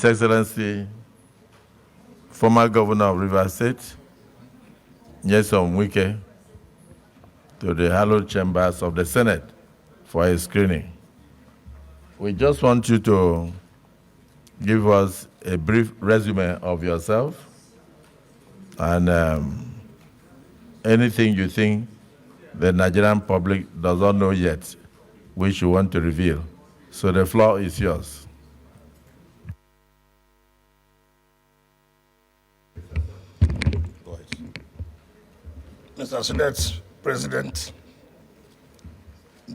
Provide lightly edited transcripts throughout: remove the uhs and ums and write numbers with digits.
His Excellency, former Governor of Rivers State, Wike, to the hallowed chambers of the Senate for a screening. We just want you to give us a brief resume of yourself and anything you think the Nigerian public does not know yet, which you want to reveal. So the floor is yours. Go ahead. Mr. Senate President,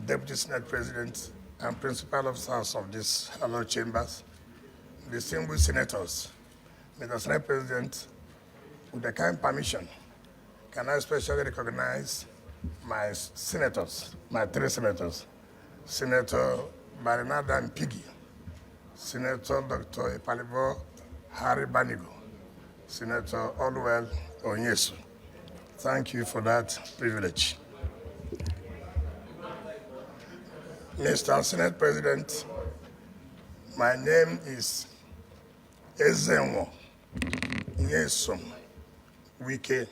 Deputy Senate President, and principal officers of these hallowed chambers, distinguished senators, Mr. Senate President, with the kind permission, can I especially recognize my senators, my three senators, Senator Barinada Mpigi, Senator Dr. Ipalibo Harry Banigo, Senator Olwell Onyesu. Thank you for that privilege. Mr. Senate President, my name is Ezenwo Nyesom Wike.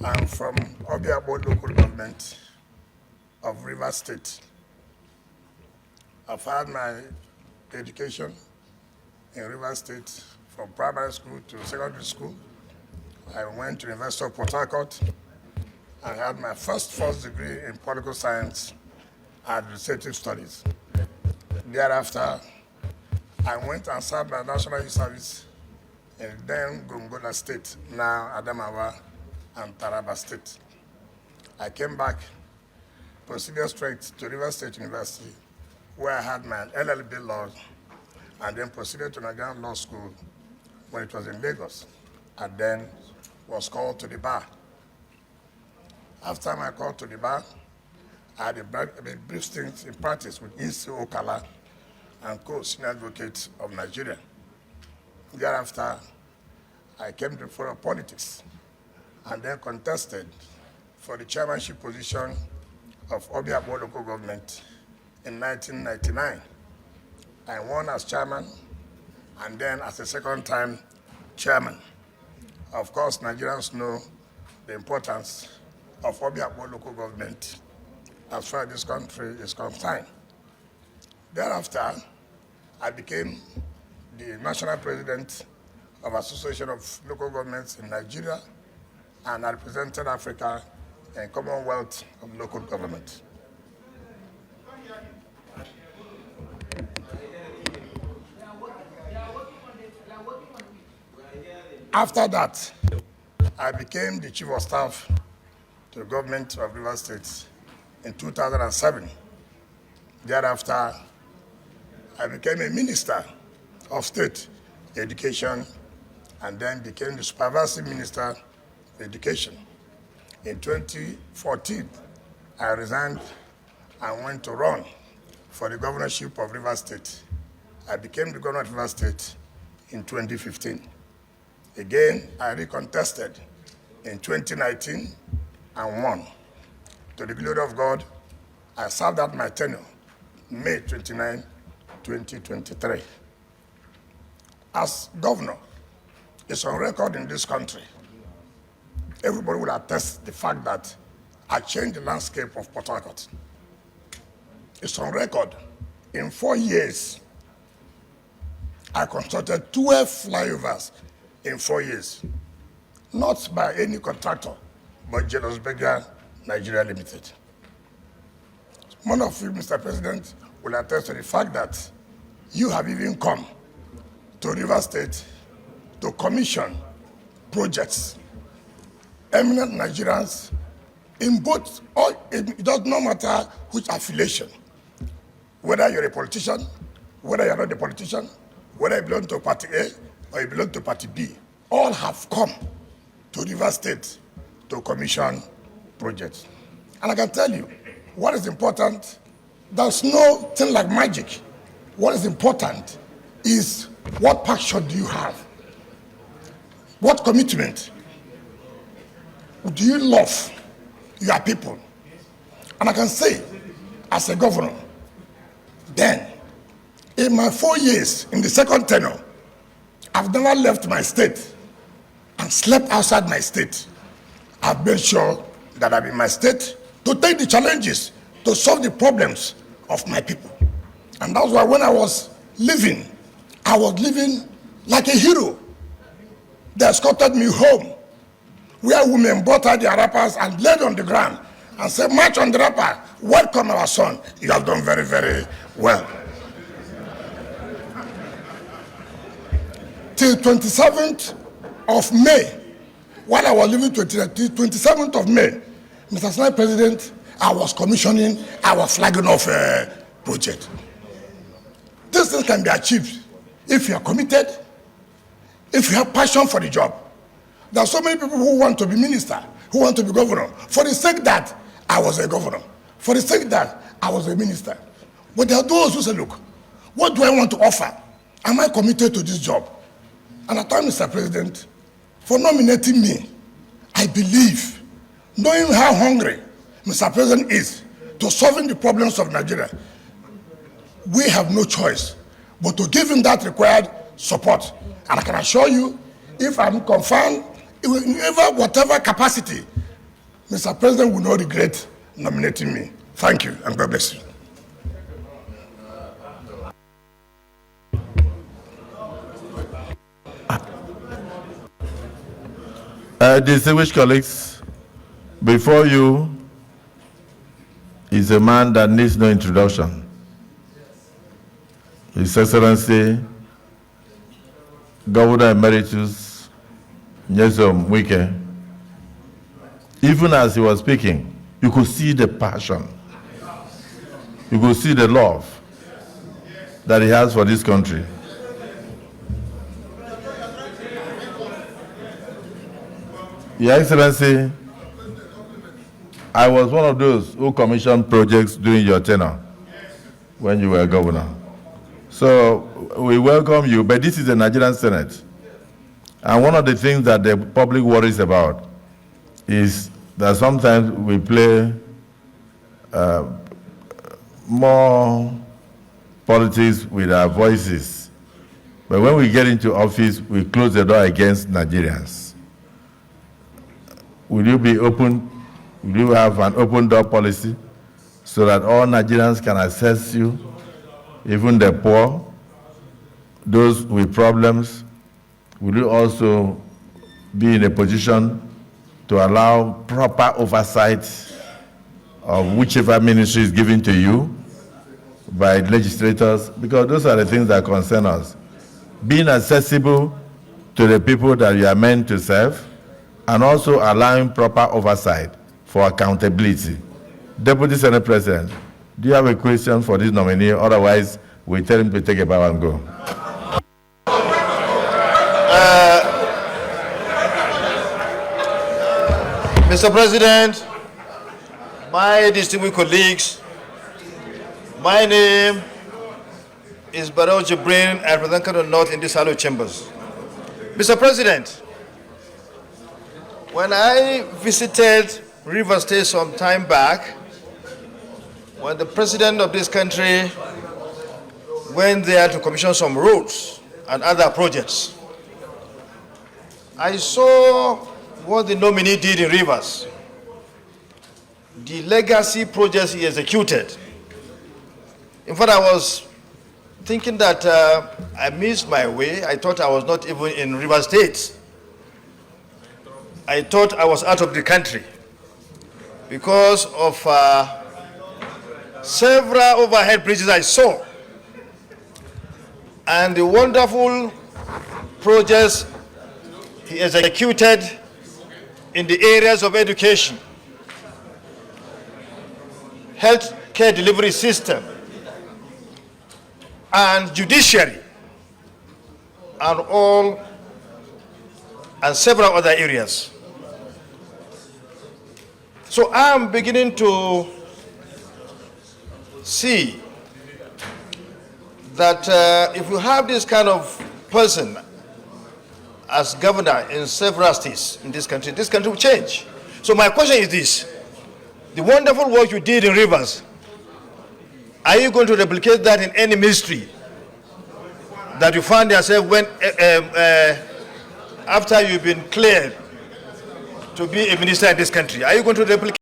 I'm from Obiabo local government of Rivers State. I've had my education in Rivers State from primary school to secondary school. I went to the University of Port Harcourt and had my first degree in political science and administrative studies. Thereafter, I went and served my National Youth Service in then Gongola State, now Adamawa and Taraba State. I came back, proceeded straight to Rivers State University, where I had my LLB law, and then proceeded to Nigerian Law School when it was in Lagos, and then was called to the bar. After my call to the bar, I had a brief stint in practice with E.C. Okala and co-senior advocate of Nigeria. Thereafter, I came to the fore of politics and then contested for the chairmanship position of Obiabo local government in 1999. I won as chairman and then as a second-time chairman. Of course, Nigerians know the importance of Obiabo local government as far as this country is concerned. Thereafter, I became the national president of Association of Local Governments in Nigeria, and I represented Africa in Commonwealth of Local Government. After that, I became the chief of staff to the government of Rivers State in 2007. Thereafter, I became a minister of state education and then became the supervisory minister of education. In 2014, I resigned and went to run for the governorship of Rivers State. I became the governor of Rivers State in 2015. Again, I recontested in 2019 and won. To the glory of God, I served out my tenure May 29, 2023. As governor, it's on record in this country. Everybody will attest the fact that I changed the landscape of Port Harcourt. It's on record. In 4 years, I constructed 12 flyovers in 4 years. Not by any contractor, but Jealous Beggar Nigeria Limited. One of you, Mr. President, will attest to the fact that you have even come to Rivers State to commission projects. Eminent Nigerians in both, it does not matter which affiliation, whether you're a politician, whether you're not a politician, whether you belong to Party A or you belong to Party B, all have come to Rivers State to commission projects. And I can tell you, what is important, there's no thing like magic. What is important is what passion do you have? What commitment do you love your people? And I can say, as a governor, then In my 4 years, in the second tenure, I've never left my state and slept outside my state. I've made sure that I'm in my state to take the challenges, to solve the problems of my people. And that's why when I was living like a hero. They escorted me home, where women brought out their wrappers and laid on the ground and said, "March on the wrapper, welcome our son. You have done very, very well." Till 27th of May, while I was living 27th of May, Mr. Senate President, I was commissioning our flagging off project. This thing can be achieved if you are committed, if you have passion for the job. There are so many people who want to be minister, who want to be governor, for the sake that I was a governor, for the sake that I was a minister. But there are those who say, look, what do I want to offer? Am I committed to this job? And I thank Mr. President for nominating me. I believe, knowing how hungry Mr. President is to solving the problems of Nigeria, we have no choice but to give him that required support. And I can assure you, if I'm confirmed, in whatever capacity, Mr. President will not regret nominating me. Thank you, and God bless you. Distinguished colleagues, before you is a man that needs no introduction. His Excellency, Governor Emeritus Wike. Even as he was speaking, you could see the passion. You could see the love that he has for this country. Your Excellency, I was one of those who commissioned projects during your tenure when you were governor. So we welcome you, but this is the Nigerian Senate. And one of the things that the public worries about is that sometimes we play more politics with our voices. But when we get into office, we close the door against Nigerians. Will you be open? Will you have an open door policy so that all Nigerians can access you, even the poor, those with problems? Will you also be in a position to allow proper oversight of whichever ministry is given to you by legislators? Because those are the things that concern us. Being accessible to the people that you are meant to serve, and also allowing proper oversight for accountability. Deputy Senate President, do you have a question for this nominee? Otherwise, we tell him to take a bow and go. Mr. President, my distinguished colleagues, my name is Barrow Jibrin. I represent the North in this Hallowed Chambers. Mr. President, when I visited Rivers State some time back, when the president of this country went there to commission some roads and other projects, I saw what the nominee did in Rivers, the legacy projects he executed. In fact, I was thinking that I missed my way. I thought I was not even in Rivers State. I thought I was out of the country because of several overhead bridges I saw and the wonderful projects he executed in the areas of education, health care delivery system, and judiciary, and several other areas. So I'm beginning to see that if you have this kind of person as governor in several states in this country will change. So my question is this: the wonderful work you did in Rivers, are you going to replicate that in any ministry that you found yourself when, after you've been cleared to be a minister in this country? Are you going to replicate